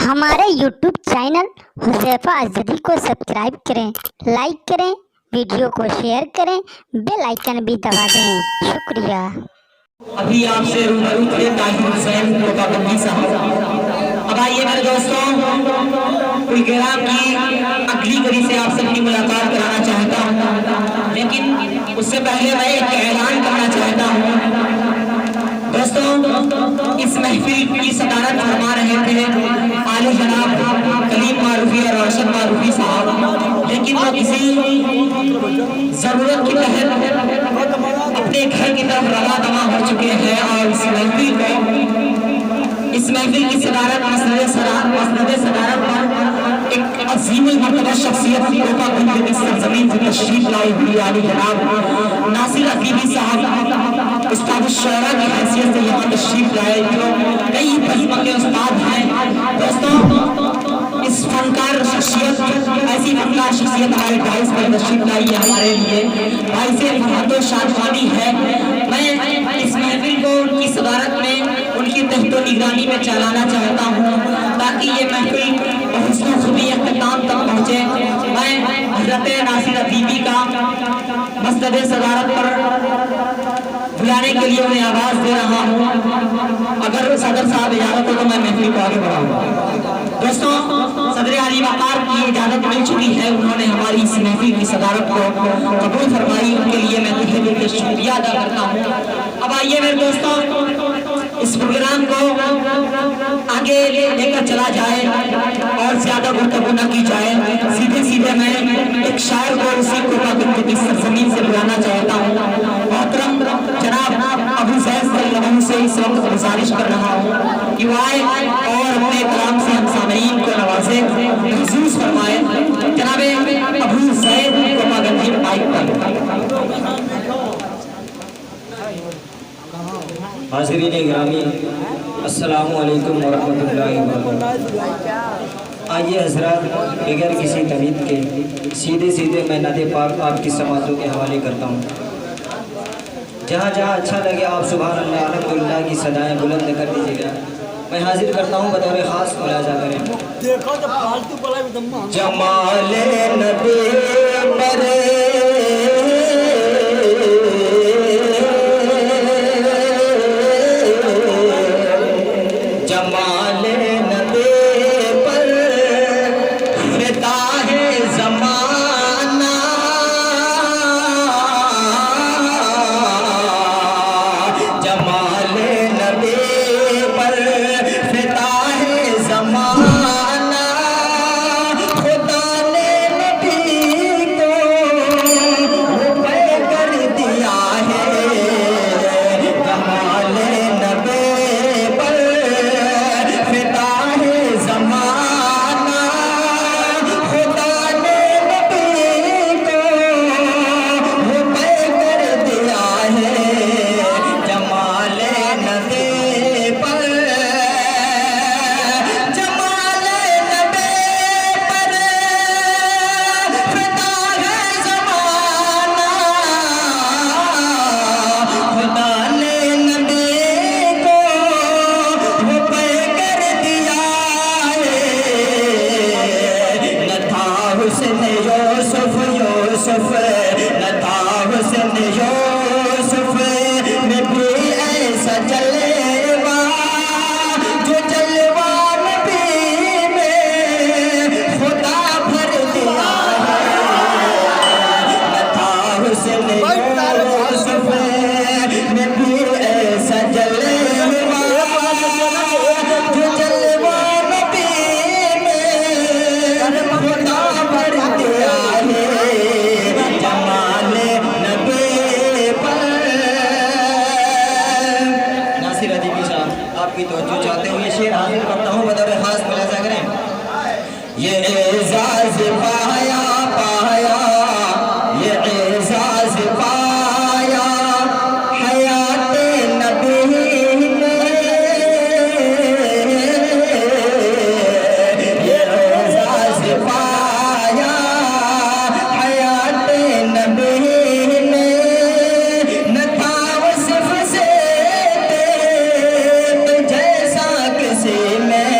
हमारे YouTube channel Huzaifa अज़दी को subscribe करें, लाइक करें, वीडियो को शेयर करें, बेल आइकन भी दबा दें। शुक्रिया। अभी आपसे रूबरू थे ताहिर हुसैन कोकाबंदी साहब। अब आइए मेरे दोस्तों, कुलग्राम की अगली कड़ी से आप सबकी मुलाकात कराना चाहता हूँ, लेकिन उससे पहले मैं एक ऐलान करना चाहता हूँ। दोस्तों, इस महफिल की सदारत फरमा रहे थे आले जनाब कलीम मारूफी और अरशद मारूफी साहब, लेकिन वो किसी जरूरत के तहत अपने घर की तरफ रवा दवा हो चुके हैं और इस महफिल की सदारत मसनद सदारत पर एक अजीमुल मर्तबा शख्सियत कोकाबंदी की सरजमीन से तशरीफ लाई हुई आले जनाब नासिर अजीबी साहब उस्ताद शौरा की हैसियत से यहाँ तशरीफ लाए, जो कई बज़म के उस्ताद हैं। दोस्तों, इस फनकार शख्सियत ऐसी फनकार शख्सियत हमारे भाई पर तशरीफ लाई है हमारे लिए भाई से बहुत शादमानी है। मैं इस महफिल को उनकी सदारत में उनकी तहतो निगरानी में चलाना चाहता हूँ ताकि ये महफिल हुस्न खुबी इख्तिताम तक पहुँचे। मैं हज़रत नासिर अजीबी का मसनद सदारत पर बुलाने के लिए उन्हें आवाज दे रहा हूँ। अगर सदर साहब इजाजत हो तो मैं महफिल को आगे बढ़ाऊंगा। दोस्तों, सदर आली वक़ार की इजाजत मिल चुकी है, उन्होंने हमारी इस महफिल की सदारत को कबूल फरमाई, उनके लिए मैं तहे दिल से शुक्रिया अदा करता हूँ। अब आइए मेरे दोस्तों, इस प्रोग्राम को आगे लेकर चला जाए और ज्यादा गुफ्तगू न की जाए। सीधे सीधे मैं एक शायर को उसी कोकाबंदी की सरजमीन से बुलाना चाहता हूँ। मोहतरम जनाब अबू ज़ैद से इस वक्त गुजारिश कर रहा हूँ कि वो आए और अपने कलाम से हम सामईन को नवाजे, महसूस फरमाए। जनाबे अबू ज़ैद कोकाबंदी माइक पर। हाज़रीन गिरामी, अस्सलामु अलैकुम वरहमतुल्लाहि वबरकातुहू। आइए हज़रात, बगैर किसी तमीज़ के सीधे सीधे मैं नदे पाक आपकी समातों के हवाले करता हूँ। जहाँ जहाँ अच्छा लगे आप सुभान अल्लाह अल्हम्दुलिल्लाह की सदाएं बुलंद कर दीजिएगा। मैं हाजिर करता हूँ बतौर ख़ास मुलाजा करें। देखो तो फालतू बोला जमाले नबी पर आपकी तवज्जो चाहते हुए शेर हाजिर करता हूँ बतौर खास मुलाजा करें। ये एजाज पाया पाया, ये एजाज पाया हयात नबी ने, ये एजाज पाया हयात नबी ने, न था वसिफ से जैसा किसी में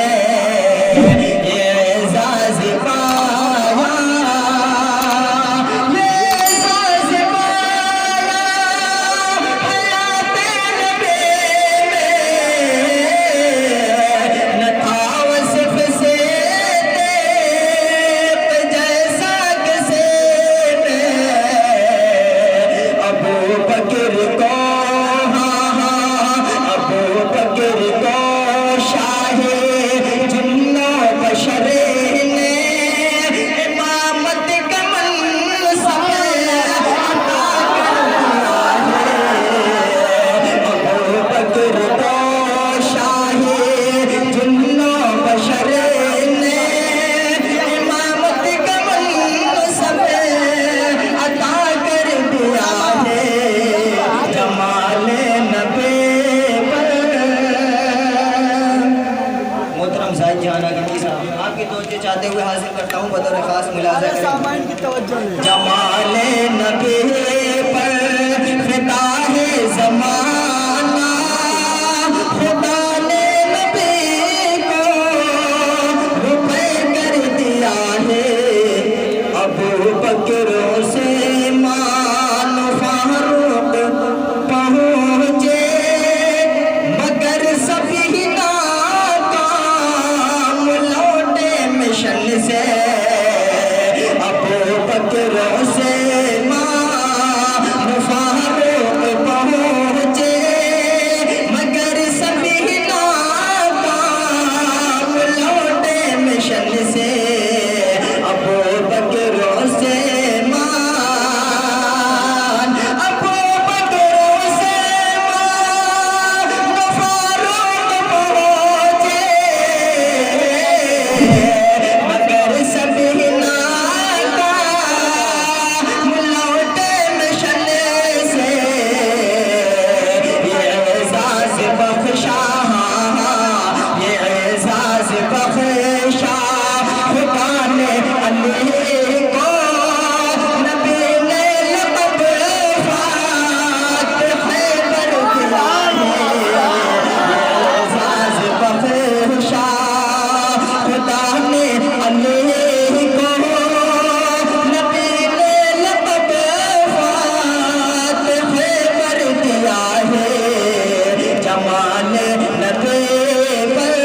जाना की साहब आपकी तवज्जो चाहते हुए हाजिर करता हूँ बतौर खास मुलाज़ा करें। सामान की तवज्जो नहीं। जमाले नबी पर फिदा है ज़माना, खुदा ने नबी को रुपए कर दिया है। अबू बकर से मान फारूक पहुँचे, मगर सभी नाकाम लौटे मिशन से। अबू बकर से मान फारूक पहुँचे, मगर सभी नाकाम लौटे मिशन से। अबू बकर से मान, अबू बकर से मान फारूक पहुँचे, मगर सभी नाकाम लौटे मिशन से। ये एज़ाज़ बख्शा, ये एज़ाज़ बख्शा खुदा ने अली को, नबी ने लक़ब फ़ातिह पर दिया है। ये एज़ाज़ बख्शा खुदा ने अली को, नबी ने लक़ब फ़ातिह पर दिया है। जमाल नबी पर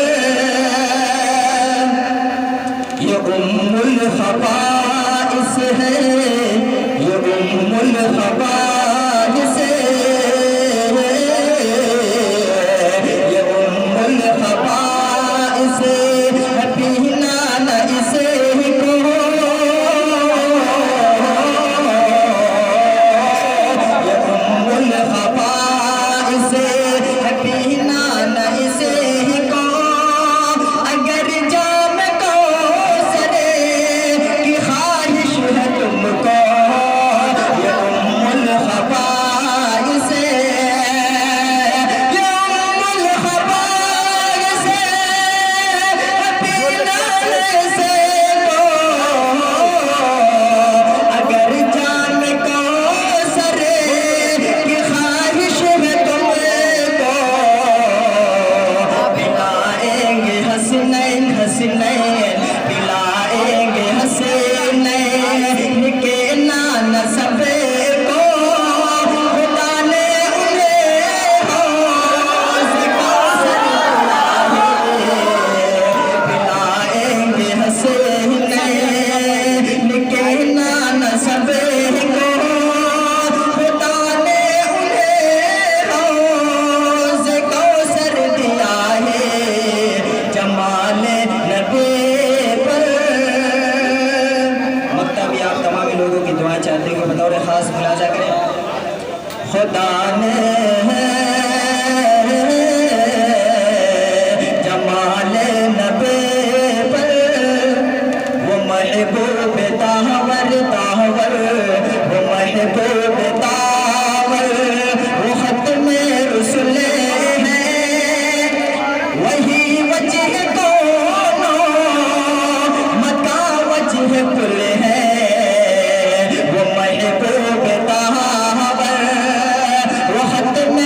ये उम्मुल खबाइस है, ये उम्मुल खबाइस है, ये उम्मुल खबाइस है, पीना न इसे को। ये उम्मुल खबाइस है, पीना न इसे को। अगर जाम को सरे की ख्वाहिश है तुमको, ये उम्मुल खबाइस है, ये उम्मुल खबाइस है, पीना न इसे को। अगर जाम को सरे की ख्वाहिश है तुमको, पिलाएंगे हसनैन हसनैन, पिलाएंगे हसनैन के नान सबे को। खुदा ने उन्हें हौज़ कौसर दिया है। पिलाएंगे हसनैन के नान सबे को। खुदा ने उन्हें हौज़ कौसर दिया है। जमाल नबी पर मक्तब आप तमाम लोगों की दुआएं चाहते हुए बतौर खास मुलाज़ा करें। खुदा ने जमाल नबी पर वो महबूब तावर तावर, वो महबूब तावर, वो ख़त्म रुसूल है। वही वजह दोनों मका वजह कुल है। वो महबूब तावर, वो ख़त्म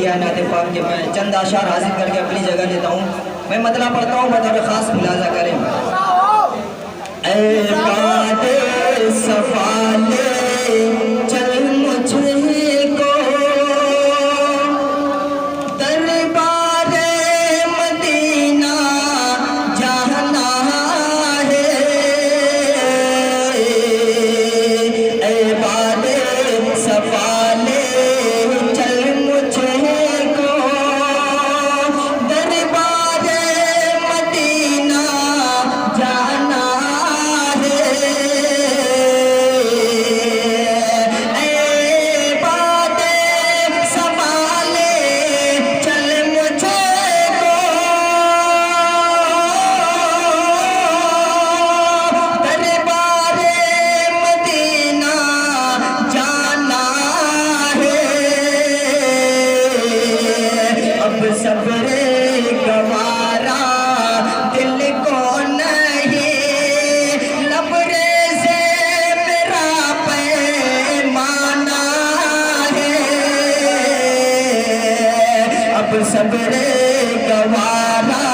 किया है नाते पाक के मैं चंद आशार हासिल करके अपनी जगह लेता हूँ। मैं मतला पढ़ता हूँ, बतौर खास मुलाजा करें। ऐ बादे सफाले चल मुझको दरबारे मदीना जाना है। ऐ बादे सफाले चल मुझको दरबारे मदीना जाना है। ऐ बादे सफाले चल मुझको दरबारे मदीना जाना है। अब सबरे गवारा दिल को नहीं, लबरेज़े मेरा पैमाना है। अब सबरे गवारा